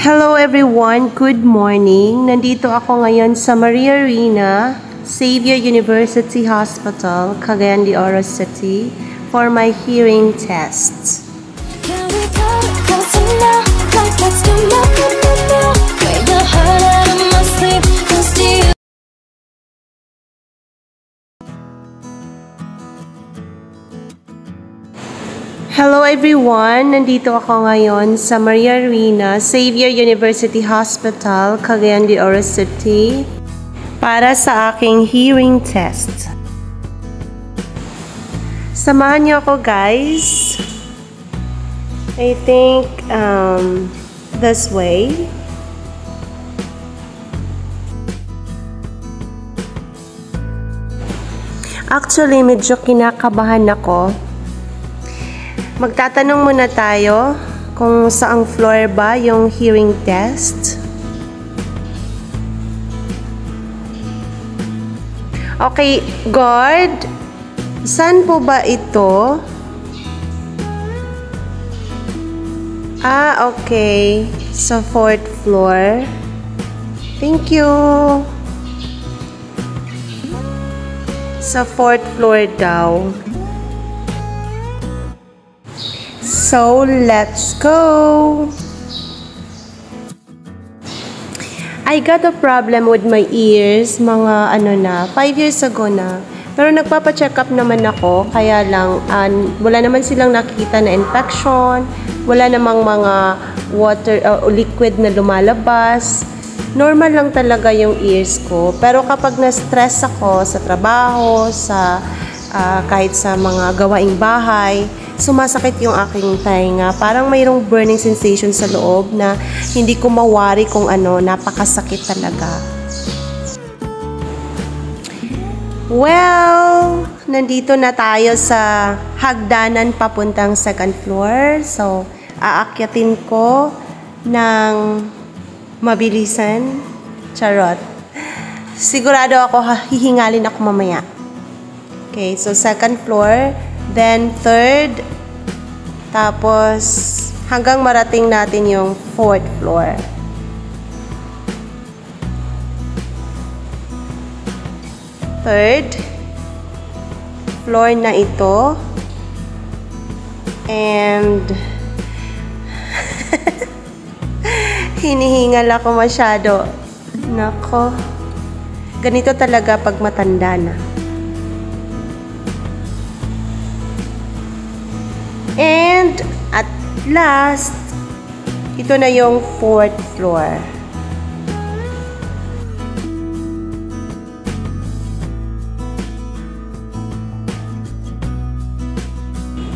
Hello everyone, good morning. Nandito ako ngayon sa Maria Rina, Xavier University Hospital, Cagayan de Oro City for my hearing test. Hello everyone! Nandito ako ngayon sa Maria Rina, Xavier University Hospital, Cagayan de Oro City para sa aking hearing test. Samahan niyo ako guys. I think this way. Actually, medyo kinakabahan ako. Magtatanong muna tayo kung saang floor ba yung hearing test. Okay, guard, saan po ba ito? Okay. Sa 4th floor. Thank you. Sa 4th floor daw. So, let's go! I got a problem with my ears, mga 5 years ago na. Pero nagpapacheck up naman ako, kaya lang, wala naman silang nakikita na infection, wala namang mga water, liquid na lumalabas. Normal lang talaga yung ears ko. Pero kapag na-stress ako sa trabaho, kahit sa mga gawaing bahay, sumasakit yung aking tainga. Parang mayroong burning sensation sa loob na hindi ko mawari kung napakasakit talaga. Well, nandito na tayo sa hagdanan papuntang 2nd floor. So, aakyatin ko ng mabilisan. Charot. Sigurado ako, hihingalin ako mamaya. Okay, so 2nd floor, then 3rd, tapos hanggang marating natin yung 4th floor. Third floor na ito. And hinihingal ako masyado. Nako. Ganito talaga pag matanda na. And at last, ito na yung 4th floor.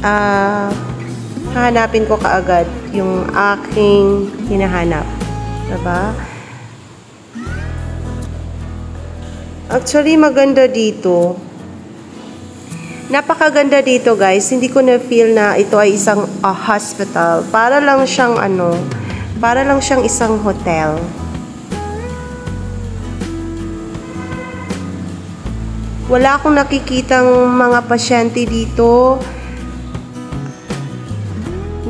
Hahanapin ko kaagad yung aking hinahanap. Diba? Actually, maganda dito. Napakaganda dito guys. Hindi ko na-feel na ito ay isang hospital. Para lang siyang para lang siyang isang hotel. Wala akong nakikitang mga pasyente dito.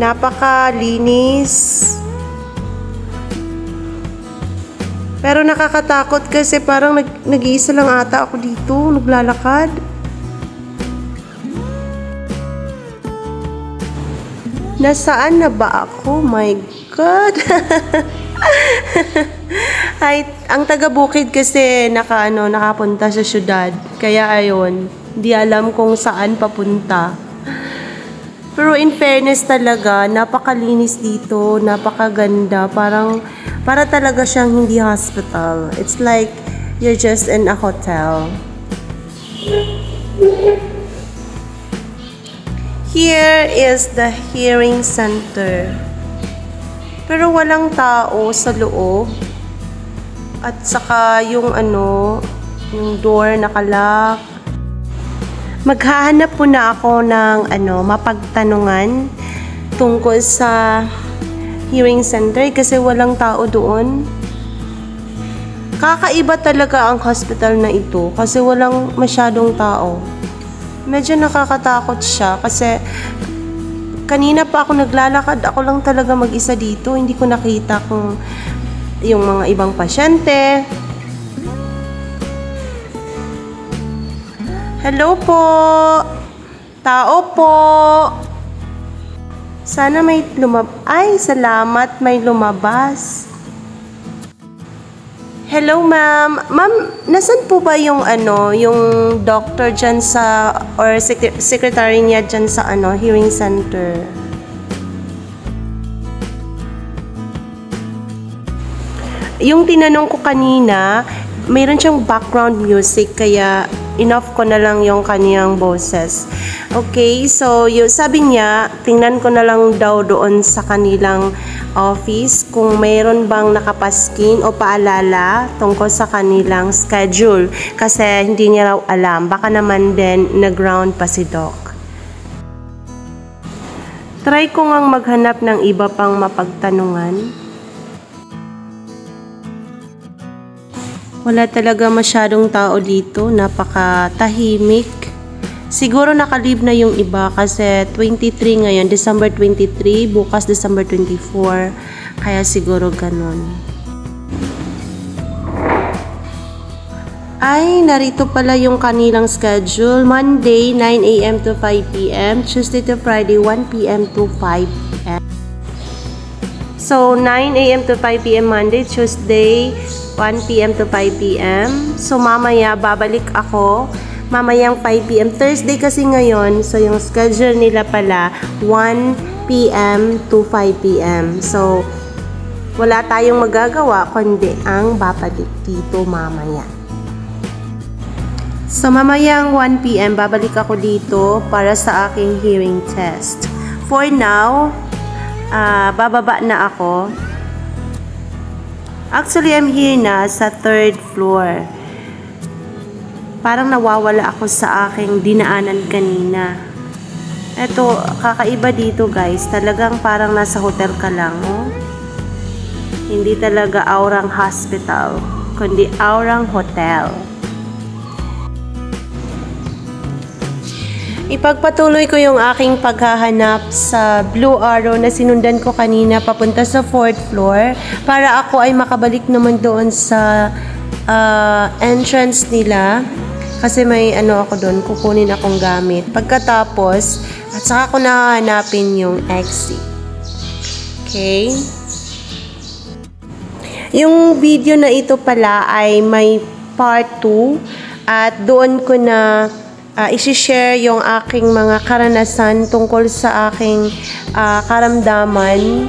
Napakalinis. Pero nakakatakot kasi parang nag-iisa lang ata ako dito. Naglalakad. Nasaan na ba ako? My God! Ay, ang taga-Bukid kasi nakapunta sa syudad. Kaya ayun, di alam kung saan papunta. Pero in fairness talaga, napakalinis dito, napakaganda. Para talaga siyang hindi hospital. It's like you're just in a hotel. Here is the hearing center. Pero walang tao sa loob. At saka yung yung door nakalock. Maghahanap po na ako ng mapagtanungan tungkol sa hearing center kasi walang tao doon. Kakaiba talaga ang hospital na ito kasi walang masyadong tao. Medyo nakakatakot siya kasi Kanina pa ako naglalakad, ako lang talaga mag-isa dito. Hindi ko nakita kung yung mga ibang pasyente. Hello po! Tao po! Sana may Ay, salamat, may lumabas. Hello, ma'am. Ma'am, nasan po ba yung yung doctor dyan sa, or secretary niya dyan sa hearing center? Yung tinanong ko kanina, mayroon siyang background music, kaya enough ko na lang yung kaniyang boses. Okay, so yung sabi niya, tingnan ko na lang daw doon sa kanilang office kung mayroon bang nakapaskin o paalala tungkol sa kanilang schedule. Kasi hindi niya raw alam. Baka naman din nag-ground pa si Doc. Try ko ngang maghanap ng iba pang mapagtanungan. Wala talaga masyadong tao dito. Napakatahimik. Siguro nakalib na yung iba kasi 23 ngayon, December 23, bukas December 24. Kaya siguro ganun. Ay, narito pala yung kanilang schedule. Monday, 9 a.m. to 5 p.m. Tuesday to Friday, 1 p.m. to 5 p.m. So, 9 a.m. to 5 p.m. Monday, Tuesday, 1 p.m. to 5 p.m. So, mamaya babalik ako mamayang 5 p.m. Thursday kasi ngayon. So, yung schedule nila pala 1 p.m. to 5 p.m. So, wala tayong magagawa kundi ang babalik dito mamaya. So, mamayang 1 p.m. babalik ako dito para sa aking hearing test. For now, bababa na ako. Actually, I'm here na sa 3rd floor. Parang nawawala ako sa aking dinaanan kanina. Eto, kakaiba dito guys. Talagang parang nasa hotel ka lang. Oh? Hindi talaga aurang hospital, kundi aurang hotel. Ipagpatuloy ko yung aking paghahanap sa Blue Arrow na sinundan ko kanina papunta sa 4th floor para ako ay makabalik naman doon sa entrance nila kasi may ako doon, kukunin akong gamit. Pagkatapos, at saka ko nahanapin yung exit. Okay? Yung video na ito pala ay may part 2 at doon ko na isi-share yung aking mga karanasan tungkol sa aking karamdaman,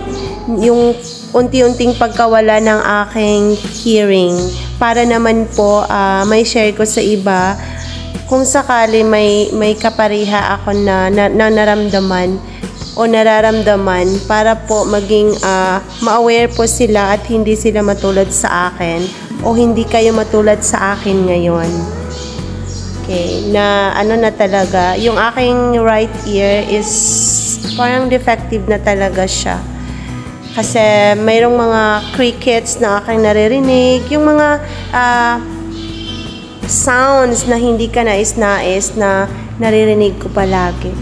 yung unti-unting pagkawala ng aking hearing, para naman po may share ko sa iba kung sakali may kapariha ako na naramdaman o nararamdaman, para po maging ma-aware po sila at hindi sila matulad sa akin o hindi kayo matulad sa akin ngayon. Okay, na na talaga, yung aking right ear is parang defective na talaga siya. Kasi mayroong mga crickets na aking naririnig, yung mga sounds na hindi ka nais-nais na naririnig ko palagi.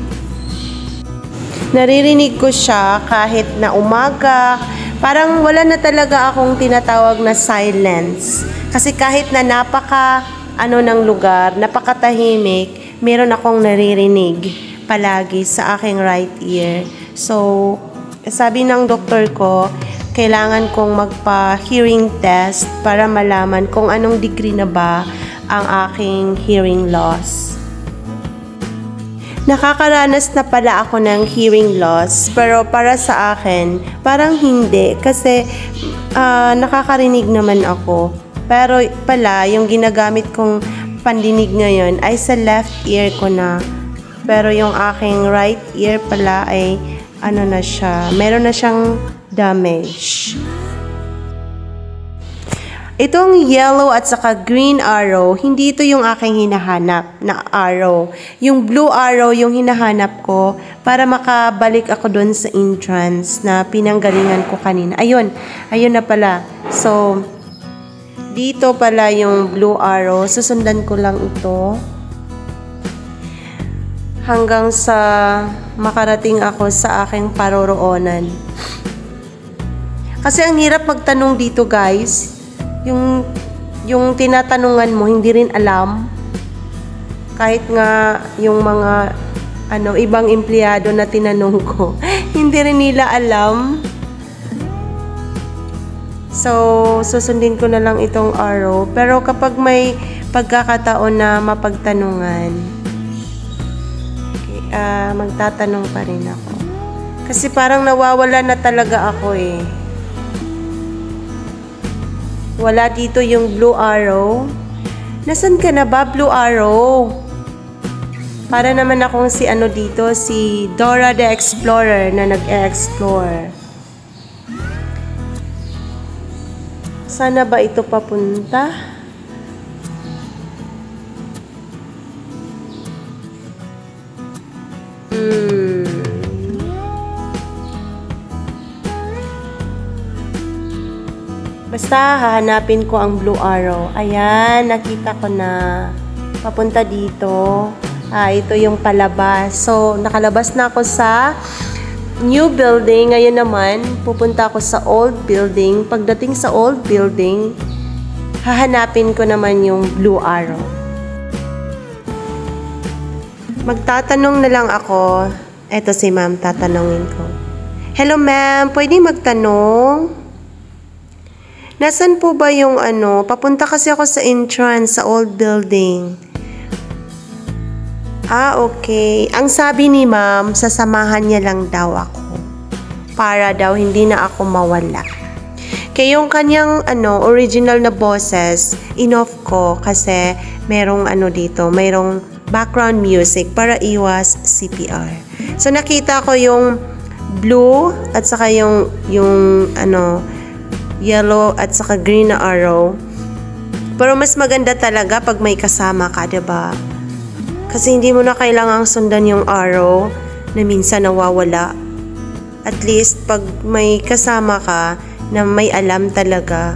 Naririnig ko siya kahit na umaga, parang wala na talaga akong tinatawag na silence. Kasi kahit na ng lugar, napakatahimik, meron akong naririnig palagi sa aking right ear. So, sabi ng doktor ko, kailangan kong magpa-hearing test para malaman kung anong degree na ba ang aking hearing loss. Nakakaranas na pala ako ng hearing loss, pero para sa akin, parang hindi kasi nakakarinig naman ako. Pero pala, yung ginagamit kong pandinig ngayon ay sa left ear ko na. Pero yung aking right ear pala ay na siya, meron na siyang damage. Itong yellow at saka green arrow, hindi ito yung aking hinahanap na arrow. Yung blue arrow yung hinahanap ko para makabalik ako doon sa entrance na pinanggalingan ko kanina. Ayun na pala. So, dito pala yung blue arrow. Susundan ko lang ito. hanggang sa makarating ako sa aking paroroonan. Kasi ang hirap magtanong dito, guys. Yung tinatanungan mo, hindi rin alam. Kahit nga yung mga ibang empleyado na tinanong ko, hindi rin nila alam. So, susundin ko na lang itong araw. Pero kapag may pagkakataon na mapagtanungan, magtatanong pa rin ako. Kasi parang nawawala na talaga ako eh. Wala dito yung Blue Arrow. Nasaan ka na ba, Blue Arrow? Para naman akong si dito, si Dora the Explorer na nag-e-explore. Sana ba ito papunta? Basta hahanapin ko ang Blue Arrow. Ayan, nakita ko na. Papunta dito. Ito yung palabas. So, nakalabas na ako sa new building. Ngayon naman, pupunta ako sa old building. Pagdating sa old building, hahanapin ko naman yung Blue Arrow. Magtatanong na lang ako. Eto si ma'am, tatanungin ko. Hello ma'am, pwede magtanong? Nasaan po ba yung papunta kasi ako sa entrance sa old building. Okay. Ang sabi ni ma'am, sasamahan niya lang daw ako. Para daw hindi na ako mawala. Kaya yung kanyang original na boses, in-off ko kasi merong dito, merong background music para iwas CPR. So nakita ko yung blue at saka yung yellow at saka green na arrow. Pero mas maganda talaga pag may kasama ka, diba? Kasi hindi mo na kailangang sundan yung arrow na minsan nawawala. At least pag may kasama ka na may alam talaga,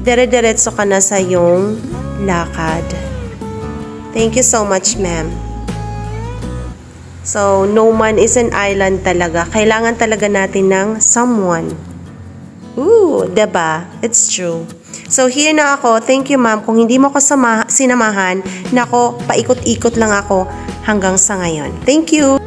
dire-diretso ka na sa yung lakad. Thank you so much, ma'am. So, no man is an island talaga. Kailangan talaga natin ng someone. Diba? It's true. So, here na ako. Thank you, ma'am. Kung hindi mo ko sinamahan, nako, paikot-ikot lang ako hanggang sa ngayon. Thank you!